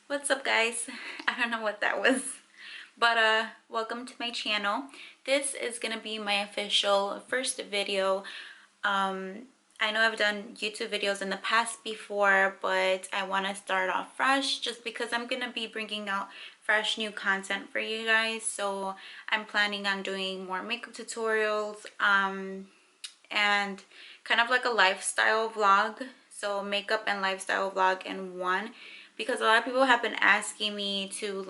What's up, guys? I don't know what that was, but welcome to my channel. This is gonna be my official first video. I know I've done YouTube videos in the past before, but I want to start off fresh just because I'm gonna be bringing out fresh new content for you guys. So I'm planning on doing more makeup tutorials and kind of like a lifestyle vlog, so makeup and lifestyle vlog in one, because a lot of people have been asking me to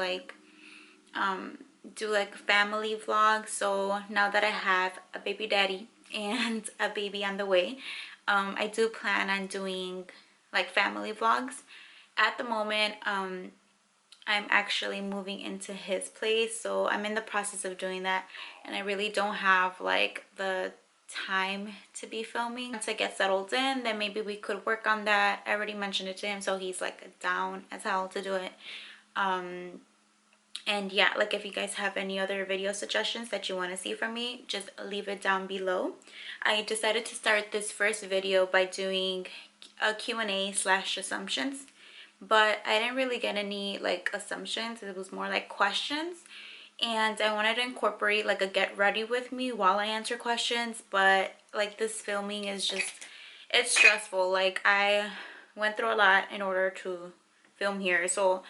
do like family vlogs. So now that I have a baby daddy and a baby on the way, I do plan on doing like family vlogs. At the moment, I'm actually moving into his place, so I'm in the process of doing that, and I really don't have like the time to be filming. Once I get settled in, then maybe we could work on that. I already mentioned it to him, so he's like down as hell to do it. And yeah, like if you guys have any other video suggestions that you want to see from me, just leave it down below. I decided to start this first video by doing a Q&A slash assumptions, but I didn't really get any like assumptions. It was more like questions, and I wanted to incorporate like a get ready with me while I answer questions. But like this filming is just, it's stressful. Like I went through a lot in order to film here, so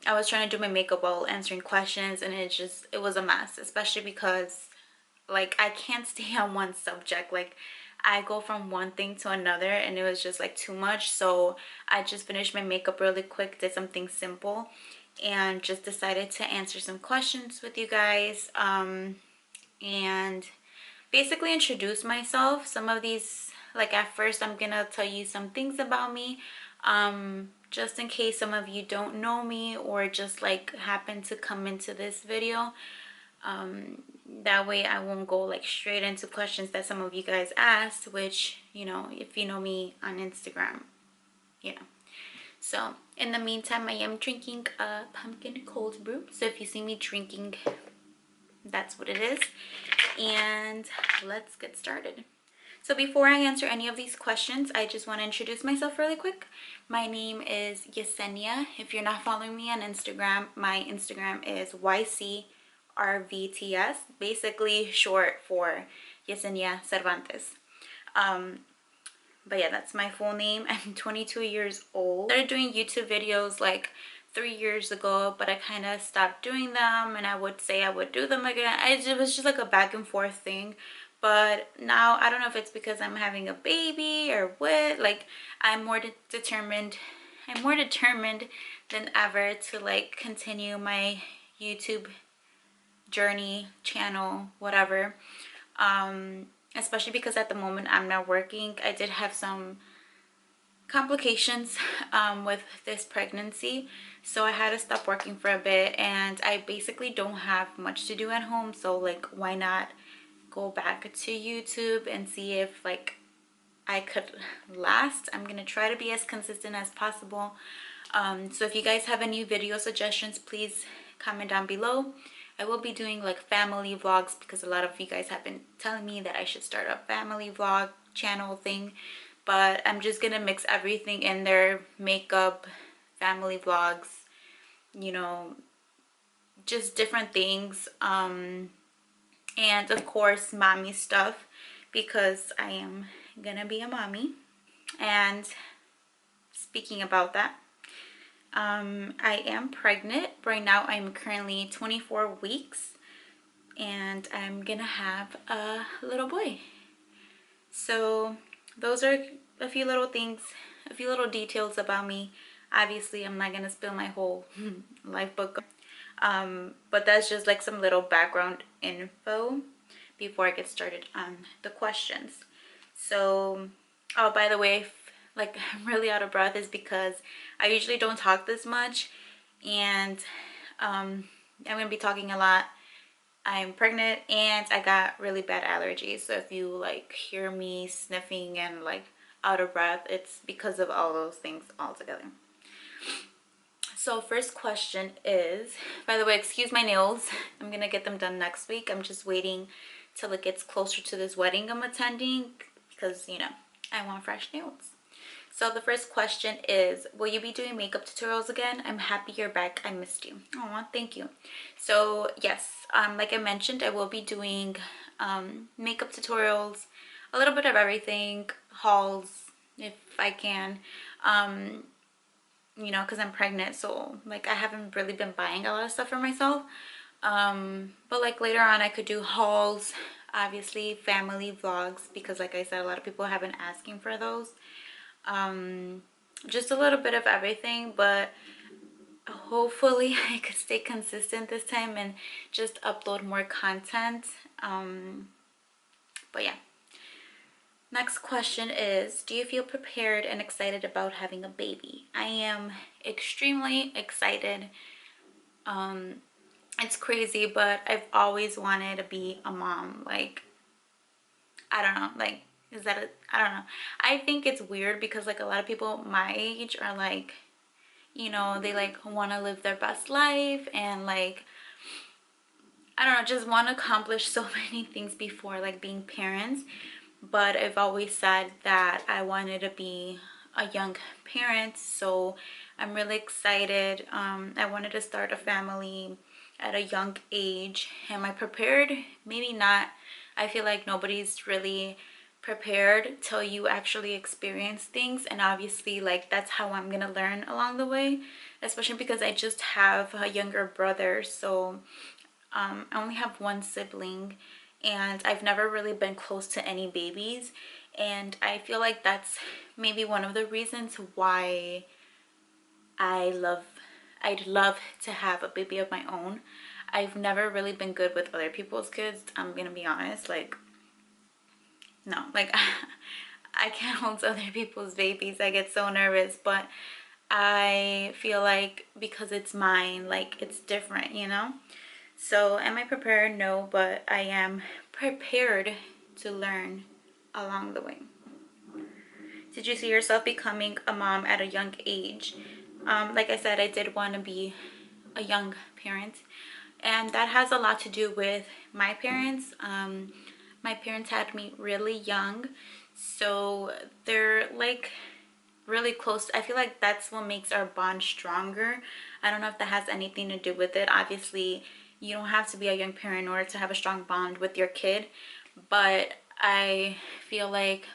I was trying to do my makeup while answering questions, and it was a mess, especially because like I can't stay on one subject. Like I go from one thing to another, and it was just like too much. So I just finished my makeup really quick, did something simple, and just decided to answer some questions with you guys, and basically introduce myself. Some of these, like at first I'm gonna tell you some things about me, just in case some of you don't know me or just like happen to come into this video. That way I won't go like straight into questions that some of you guys asked, which, you know, if you know me on Instagram, you know. So in the meantime, I am drinking a pumpkin cold brew, so if you see me drinking, that's what it is. And let's get started. So before I answer any of these questions, I just want to introduce myself really quick. My name is Yesenia. If you're not following me on Instagram, my Instagram is YCRVTS, basically short for Yesenia Cervantes. But yeah, that's my full name. I'm 22 years old. I started doing YouTube videos like 3 years ago, but I kind of stopped doing them, and I would say I would do them again. It was just like a back and forth thing. But now I don't know if it's because I'm having a baby or what. Like I'm more determined than ever to like continue my YouTube journey, channel, whatever. Especially because at the moment I'm not working. I did have some complications with this pregnancy, so I had to stop working for a bit, and I basically don't have much to do at home. So like, why not go back to YouTube and see if like I could last. I'm gonna try to be as consistent as possible. So if you guys have any video suggestions, please comment down below. I will be doing like family vlogs because a lot of you guys have been telling me that I should start a family vlog channel thing, but I'm just gonna mix everything in there: makeup, family vlogs, you know, just different things, and of course mommy stuff, because I am gonna be a mommy. And speaking about that, I am pregnant right now. I'm currently 24 weeks, and I'm gonna have a little boy. So those are a few little things, a few little details about me. Obviously I'm not gonna spill my whole life book, but that's just like some little background info before I get started on the questions. So, oh, by the way, like I'm really out of breath is because I usually don't talk this much, and I'm gonna be talking a lot. I'm pregnant and I got really bad allergies, so if you like hear me sniffing and like out of breath, it's because of all those things all together. So first question is, by the way, excuse my nails, I'm gonna get them done next week. I'm just waiting till it gets closer to this wedding I'm attending because, you know, I want fresh nails. So the first question is, will you be doing makeup tutorials again? I'm happy you're back. I missed you. Oh, thank you. So yes, like I mentioned, I will be doing makeup tutorials, a little bit of everything, hauls if I can. You know, because I'm pregnant, so like I haven't really been buying a lot of stuff for myself. But like later on I could do hauls, obviously family vlogs, because like I said, a lot of people have been asking for those. Just a little bit of everything, but hopefully I could stay consistent this time and just upload more content. But yeah. Next question is, do you feel prepared and excited about having a baby? I am extremely excited. It's crazy, but I've always wanted to be a mom. Like, I don't know, like, is that I don't know. I think it's weird because like a lot of people my age are like, you know, they like want to live their best life and like, I don't know, just want to accomplish so many things before like being parents. But I've always said that I wanted to be a young parent, so I'm really excited. I wanted to start a family at a young age. Am I prepared? Maybe not. I feel like nobody's really prepared till you actually experience things, and obviously like that's how I'm gonna learn along the way, especially because I just have a younger brother. So I only have one sibling, and I've never really been close to any babies, and I feel like that's maybe one of the reasons why I'd love to have a baby of my own. I've never really been good with other people's kids. I'm gonna be honest, like, no, like I can't hold other people's babies. I get so nervous, but I feel like because it's mine, like it's different, you know? So am I prepared? No, but I am prepared to learn along the way. Did you see yourself becoming a mom at a young age? Like I said, I did want to be a young parent, and that has a lot to do with my parents. My parents had me really young, so they're like really close. I feel like that's what makes our bond stronger. I don't know if that has anything to do with it. Obviously, you don't have to be a young parent in order to have a strong bond with your kid, but I feel like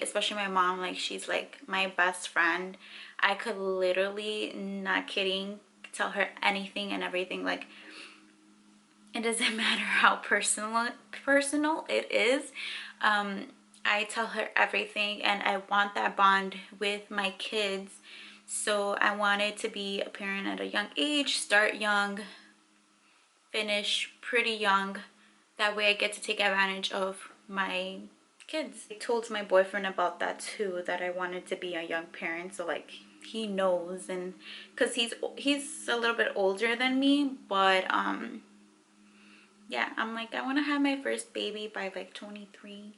especially my mom, like she's like my best friend. I could literally, not kidding, tell her anything and everything. Like, it doesn't matter how personal it is. I tell her everything, and I want that bond with my kids. So I wanted to be a parent at a young age, start young, finish pretty young. That way I get to take advantage of my kids. I told my boyfriend about that too, that I wanted to be a young parent, so like he knows. And because he's a little bit older than me, but yeah, I'm like, I want to have my first baby by like 23.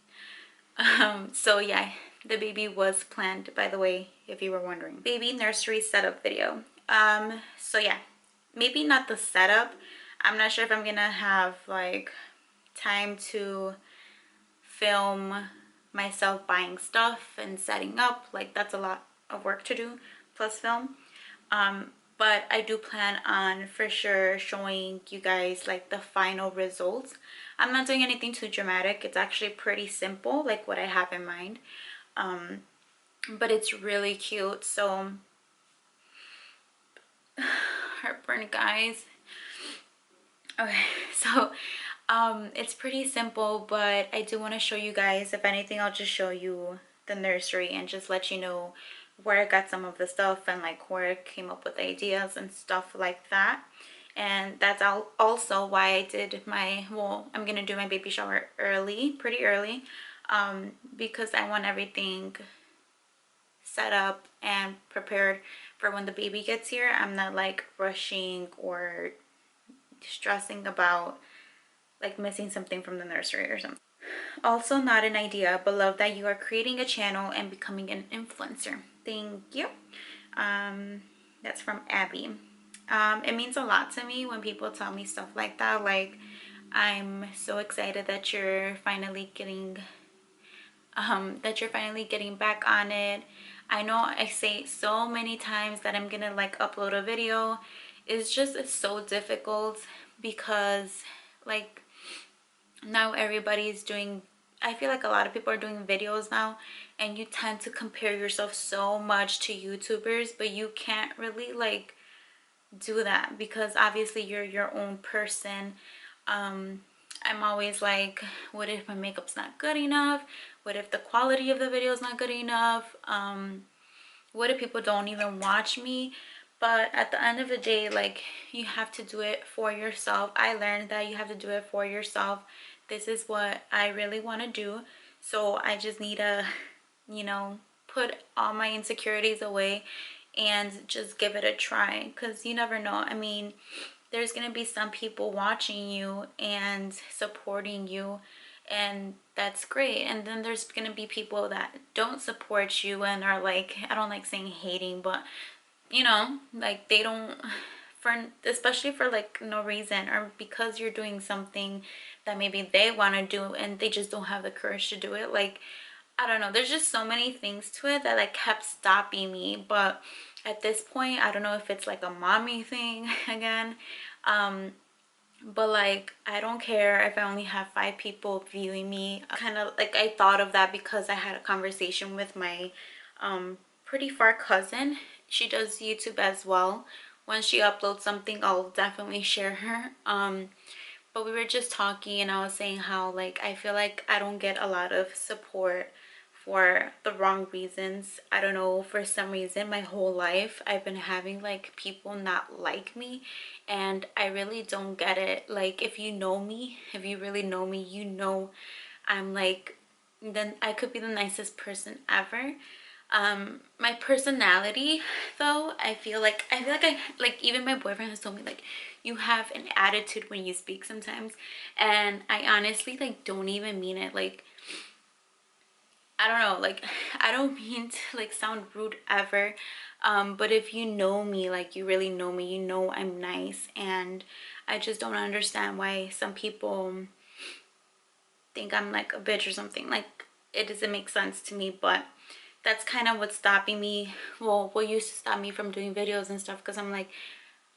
So yeah, the baby was planned, by the way, if you were wondering. Baby nursery setup video. So yeah, maybe not the setup. I'm not sure if I'm gonna have like time to film myself buying stuff and setting up. Like, that's a lot of work to do, plus film. But I do plan on for sure showing you guys like the final results. I'm not doing anything too dramatic. It's actually pretty simple, like what I have in mind. But it's really cute. So heartburn, guys. Okay, so it's pretty simple, but I do want to show you guys. If anything, I'll just show you the nursery and just let you know where I got some of the stuff and like where I came up with ideas and stuff like that. And that's also why I did I'm gonna do my baby shower pretty early, because I want everything set up and prepared for when the baby gets here. I'm not like rushing or stressing about like missing something from the nursery or something. Also, not an idea, but love that you are creating a channel and becoming an influencer. Thank you. That's from Abby. It means a lot to me when people tell me stuff like that. Like, I'm so excited that you're finally getting back on it. I know I say so many times that I'm gonna like upload a video. It's so difficult because like now everybody's doing, I feel like a lot of people are doing videos now, and you tend to compare yourself so much to YouTubers, but you can't really like do that because obviously you're your own person. I'm always like, what if my makeup's not good enough? What if the quality of the video is not good enough? What if people don't even watch me? But at the end of the day, like, you have to do it for yourself. I learned that you have to do it for yourself. This is what I really want to do, so I just need to, you know, put all my insecurities away and just give it a try, because you never know. I mean, there's gonna be some people watching you and supporting you, and that's great. And then there's gonna be people that don't support you and are like, I don't like saying hating, but you know, like they don't, for especially for like no reason, or because you're doing something that maybe they want to do and they just don't have the courage to do it. Like, I don't know, there's just so many things to it that like kept stopping me. But at this point, I don't know if it's like a mommy thing again, but like I don't care if I only have 5 people viewing me. Kind of like, I thought of that because I had a conversation with my pretty far cousin. She does YouTube as well. Once she uploads something, I'll definitely share her. But we were just talking, and I was saying how like I feel like I don't get a lot of support for the wrong reasons. I don't know, for some reason my whole life I've been having like people not like me, and I really don't get it. Like, if you know me, if you really know me, you know I'm like, then I could be the nicest person ever. My personality though, I like even my boyfriend has told me like, you have an attitude when you speak sometimes, and I honestly like don't even mean it. Like, I don't know, like I don't mean to like sound rude ever, but if you know me, like you really know me, you know I'm nice. And I just don't understand why some people think I'm like a bitch or something. Like, it doesn't make sense to me. But that's kind of what's stopping me, well, what used to stop me from doing videos and stuff, because I'm like,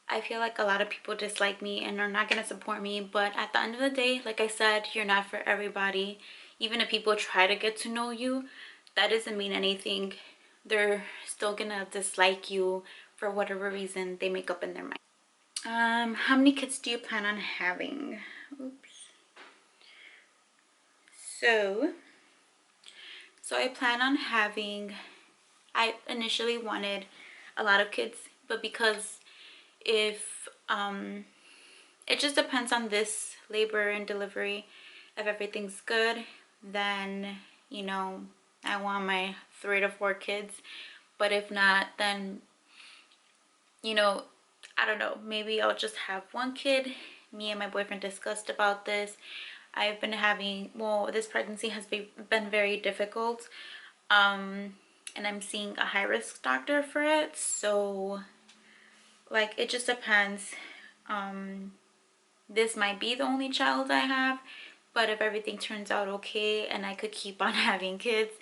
I feel like a lot of people dislike me and are not going to support me. But at the end of the day, like I said, you're not for everybody. Even if people try to get to know you, that doesn't mean anything. They're still going to dislike you for whatever reason they make up in their mind. How many kids do you plan on having? Oops. So I plan on having, I initially wanted a lot of kids, but because if it just depends on this labor and delivery. If everything's good, then you know, I want my 3 to 4 kids. But if not, then you know, I don't know, maybe I'll just have 1 kid. Me and my boyfriend discussed about this. I've been having, well, this pregnancy has been very difficult, and I'm seeing a high-risk doctor for it. So like, it just depends. This might be the only child I have, but if everything turns out okay and I could keep on having kids,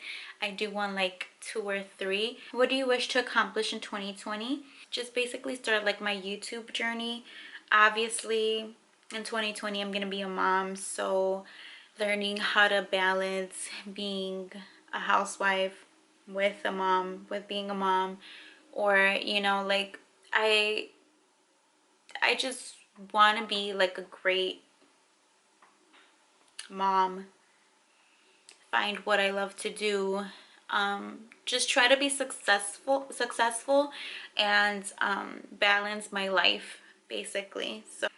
I do want like 2 or 3. What do you wish to accomplish in 2020? Just basically start like my YouTube journey. Obviously in 2020 I'm gonna be a mom, so learning how to balance being a housewife with a mom, with being a mom, or you know, like I just want to be like a great mom, find what I love to do, just try to be successful, and balance my life basically. So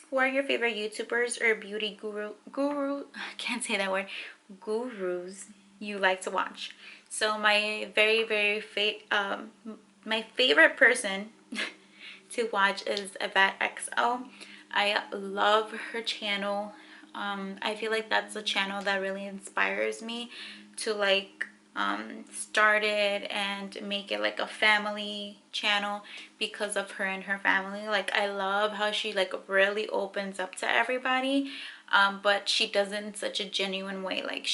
who are your favorite YouTubers or beauty guru I can't say that word, gurus you like to watch? So my my favorite person to watch is Yvette XO. I love her channel. I feel like that's a channel that really inspires me to like start it and make it like a family channel because of her and her family. Like, I love how she like really opens up to everybody, but she does it in such a genuine way. Like,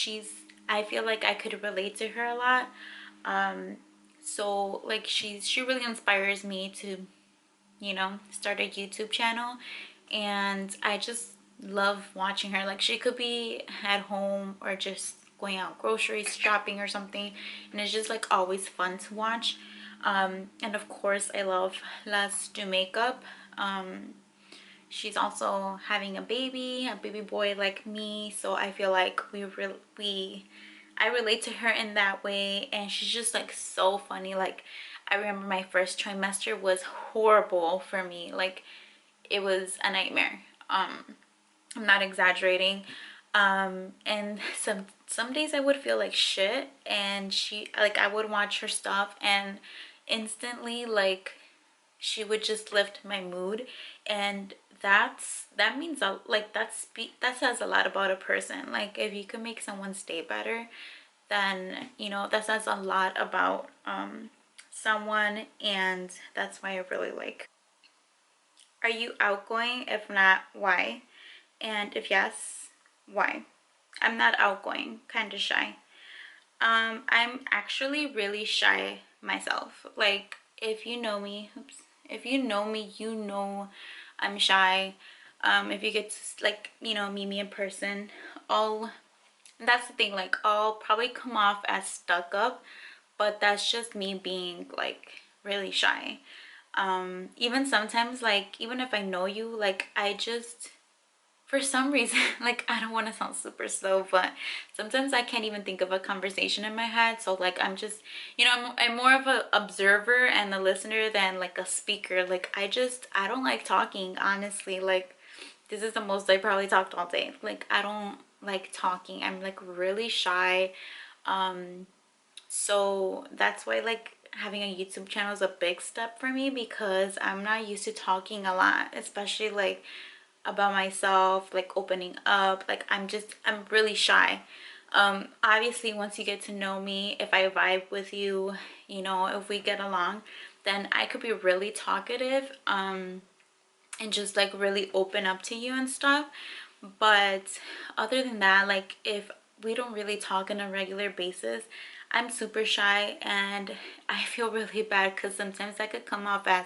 I feel like I could relate to her a lot. So like she really inspires me to, you know, start a YouTube channel. And I just love watching her. Like she could be at home or just going out grocery shopping or something, and it's just like always fun to watch. And of course I love Let's Do Makeup. She's also having a baby boy like me, so I feel like I relate to her in that way. And she's just like so funny. Like I remember my first trimester was horrible for me. Like it was a nightmare. I'm not exaggerating. And some days I would feel like shit, and I would watch her stuff and instantly like she would just lift my mood. And that means that says a lot about a person. Like if you can make someone's day better, then you know that says a lot about someone. And that's why I really like. Are you outgoing? If not, why? And if yes, why? I'm not outgoing, kind of shy. I'm actually really shy myself. Like if you know me, if you know me, you know I'm shy. If you get to like, you know, meet me in person, all that's the thing, like I'll probably come off as stuck up, but that's just me being like really shy. Even sometimes, like even if I know you, like I just for some reason like I don't want to sound super slow, but sometimes I can't even think of a conversation in my head. So like I'm just, you know, I'm more of a observer and a listener than like a speaker. Like I don't like talking, honestly. Like this is the most I probably talked all day. Like I don't like talking. I'm like really shy. So that's why like having a YouTube channel is a big step for me, because I'm not used to talking a lot, especially like about myself, like opening up. Like I'm really shy. Obviously once you get to know me, if I vibe with you, you know, if we get along, then I could be really talkative, and just like really open up to you and stuff. But other than that, like if we don't really talk on a regular basis, I'm super shy. And I feel really bad because sometimes I could come off as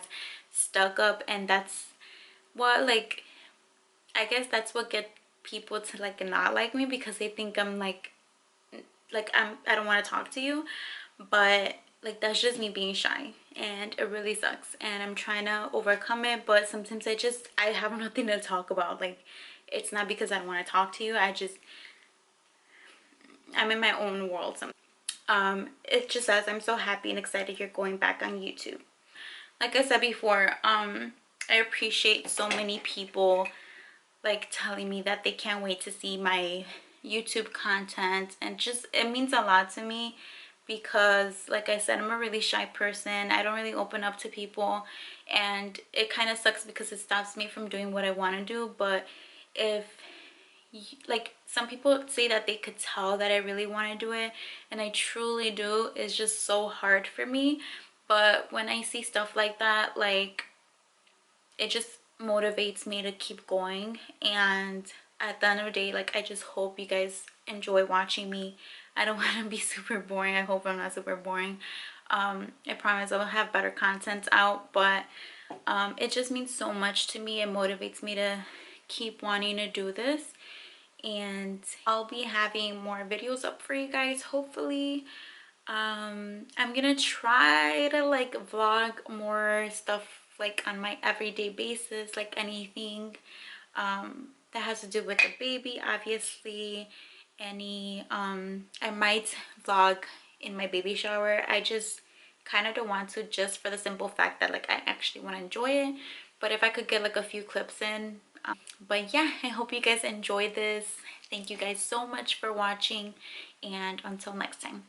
stuck up, and that's what like I guess that's what get people to like not like me, because they think I'm like I don't want to talk to you. But like that's just me being shy, and it really sucks, and I'm trying to overcome it. But sometimes I have nothing to talk about. Like it's not because I don't want to talk to you, I'm in my own world. It just says I'm so happy and excited you're going back on YouTube. Like I said before, I appreciate so many people like telling me that they can't wait to see my YouTube content, and just it means a lot to me, because like I said, I'm a really shy person. I don't really open up to people, and it kind of sucks because it stops me from doing what I want to do. But if like some people say that they could tell that I really want to do it, and I truly do. It's just so hard for me. But when I see stuff like that, like it just motivates me to keep going. And at the end of the day, like I just hope you guys enjoy watching me. I don't want to be super boring. I hope I'm not super boring. I promise I'll have better content out, but it just means so much to me. It motivates me to keep wanting to do this. And I'll be having more videos up for you guys, hopefully. I'm gonna try to like vlog more stuff like on my everyday basis, like anything that has to do with the baby, obviously. I might vlog in my baby shower. I just kind of don't want to, just for the simple fact that like I actually want to enjoy it. But if I could get like a few clips in. But yeah, I hope you guys enjoyed this. Thank you guys so much for watching, and until next time.